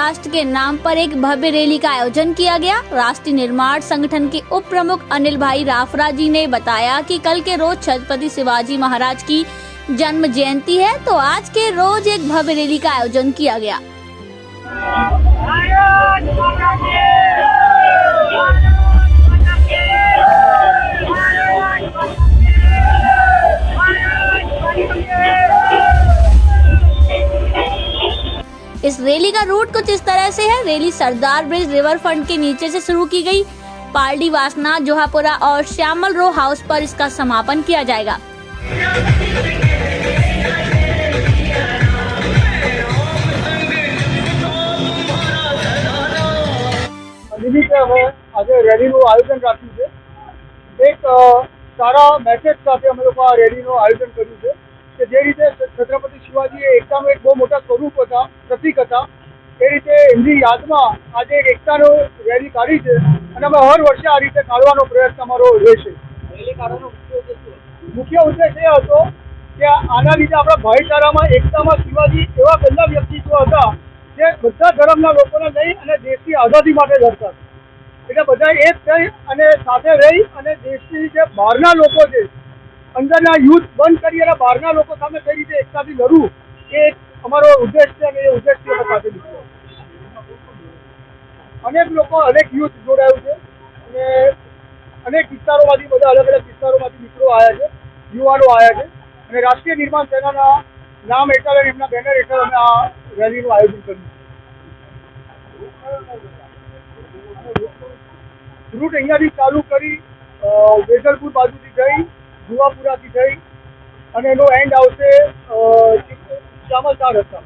राष्ट्र के नाम पर एक भव्य रैली का आयोजन किया गया। राष्ट्रीय निर्माण संगठन के उप प्रमुख अनिल भाई राफरा जी ने बताया कि कल के रोज छत्रपति शिवाजी महाराज की जन्म जयंती है, तो आज के रोज एक भव्य रैली का आयोजन किया गया। इस रैली का रूट कुछ इस तरह से है। रैली सरदार ब्रिज रिवर फ्रंट के नीचे से शुरू की गई। पारडी, वासना, जोहापुरा और श्यामल रो हाउस पर इसका समापन किया जाएगा। આજે રેલીનું આયોજન રાખ્યું છે। એક સારા મેસેજ સાથે અમે લોકો આ રેલીનું આયોજન કર્યું છે કે જે રીતે છત્રપતિ શિવાજી એકતાનું એક બહુ મોટા સ્વરૂપ હતા, પ્રતીક હતા, એ રીતે એમની યાદમાં આજે એક એકતાનો રેલી કાઢી છે અને અમે હર વર્ષે આ રીતે કાઢવાનો પ્રયત્ન અમારો રહેશે। રેલી કાઢવાનો મુખ્ય ઉદ્દેશ એ હતો કે આના લીધે આપણા ભાઈચારામાં, એકતામાં શિવાજી એવા પહેલા વ્યક્તિત્વ હતા જે બધા ધર્મના લોકોને લઈ અને દેશની આઝાદી માટે લડતા હતા। એટલે બધા એક થઈ અને સાથે રહી અને દેશની જે બહારના લોકો છે, અંદરના યુથ બંધ કરી અને બહારના લોકો સામે કઈ રીતે એકતાથી લડવું, એ અમારો ઉદ્દેશ છે અને એ ઉદ્દેશથી અમે સાથે નીકળ્યા। અનેક લોકો, અનેક યુથ જોડાયું છે અને અનેક વિસ્તારોમાંથી, બધા અલગ અલગ વિસ્તારોમાંથી મિત્રો આવ્યા છે, યુવાનો આવ્યા છે અને રાષ્ટ્રીય નિર્માણ સેનાના નામ હેઠળ અને એમના બેનર હેઠળ અમે આ રેલીનું આયોજન કર્યું છે। રૂટ અહીંયાથી ચાલુ કરી વેજલપુર બાજુથી જઈ, જુવાપુરાથી જઈ અને એનો એન્ડ આવશે શ્યામલતાળ રસ્તા।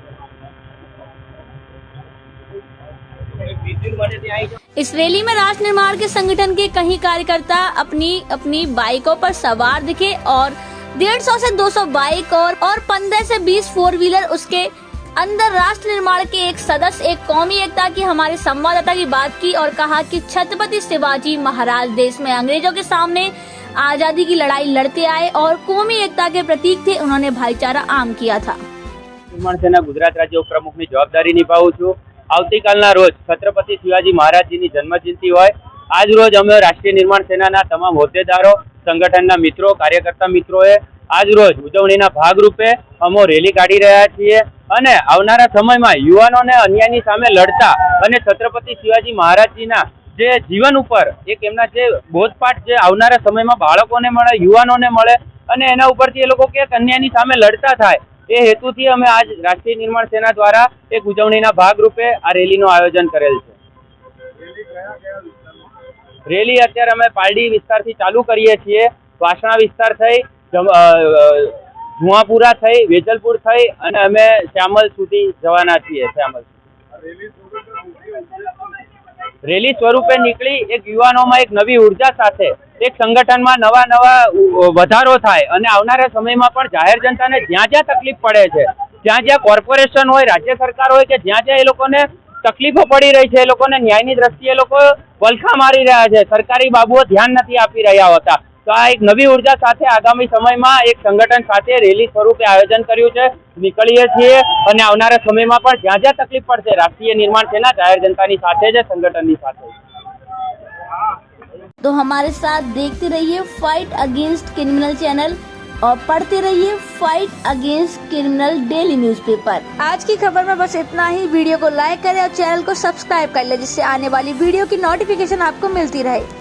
इस रैली में राष्ट्र निर्माण के संगठन के कई कार्यकर्ता अपनी बाइकों पर सवार दिखे और 150 से 200 बाइक और 15 से 20 फोर व्हीलर। उसके अंदर राष्ट्र निर्माण के एक सदस्य एक कौमी एकता की हमारे संवाददाता की बात की और कहा कि छत्रपति शिवाजी महाराज देश में अंग्रेजों के सामने आजादी की लड़ाई लड़ते आए और कौमी एकता के प्रतीक थे। उन्होंने भाईचारा आम किया था। निर्माण सेना गुजरात राज्य उपप्रमुखની જવાબદારી નિભાવું છું। આવતીકાલના રોજ છત્રપતિ શિવાજી મહારાજજીની જન્મજયંતિ હોય। આજ રોજ અમે રાષ્ટ્રીય નિર્માણ સેનાના તમામ હોદ્દેદારો, સંગઠનના મિત્રો, કાર્યકર્તા મિત્રોએ આજ રોજ ઉજવણીના ભાગરૂપે અમે રેલી કાઢી રહ્યા છીએ અને આવનારા સમયમાં યુવાનોને અન્યાયની સામે લડતા અને છત્રપતિ શિવાજી મહારાજજીના જે જીવન ઉપર એક એમના જે બોધપાઠ જે આવનારા સમયમાં બાળકોને મળે, યુવાનોને મળે અને એના ઉપરથી એ લોકો કે અન્યાયની સામે લડતા થાય, એ હેતુથી અમે આજ રાષ્ટ્રીય નિર્માણ સેના દ્વારા એક ઉજવણીના ભાગરૂપે આ રેલીનું આયોજન કરેલ છે। રેલી અત્યારે અમે પારડી વિસ્તારથી ચાલુ કરીએ છીએ। વાસણા વિસ્તાર થઈ, જુવાપુરા થઈ, વેજલપુર થઈ અને અમે શ્યામલ સુધી જવાના છીએ। શ્યામલ રેલી સ્વરૂપે નીકળી એક યુવાનોમાં એક નવી ઉર્જા સાથે એક સંગઠનમાં નવા વધારો થાય અને આવનારા સમયમાં પણ જાહેર જનતાને જ્યાં જ્યાં તકલીફ પડે છે, જ્યાં જ્યાં કોર્પોરેશન હોય, રાજ્ય સરકાર હોય કે જ્યાં જ્યાં એ લોકોને તકલીફો પડી રહી છે, એ લોકોને ન્યાયની દ્રષ્ટિએ એ લોકો વલખા મારી રહ્યા છે, સરકારી બાબુઓ ધ્યાન નથી આપી રહ્યા હોતા, તો આ એક નવી ઉર્જા સાથે આગામી સમયમાં એક સંગઠન સાથે રેલી સ્વરૂપે આયોજન કર્યું છે। નીકળીએ છીએ અને આવનારા સમયમાં પણ જ્યાં જ્યાં તકલીફ પડશે રાષ્ટ્રીય નિર્માણ સેના જાહેર जनताની સાથે જ સંગઠનની સાથે। तो हमारे साथ देखते रहिए फाइट अगेंस्ट क्रिमिनल चैनल और पढ़ते रहिए fight against criminal daily newspaper. आज की खबर में बस इतना ही। वीडियो को लाइक करें और चैनल को सब्सक्राइब कर ले जिससे आने वाली वीडियो की नोटिफिकेशन आपको मिलती रहे।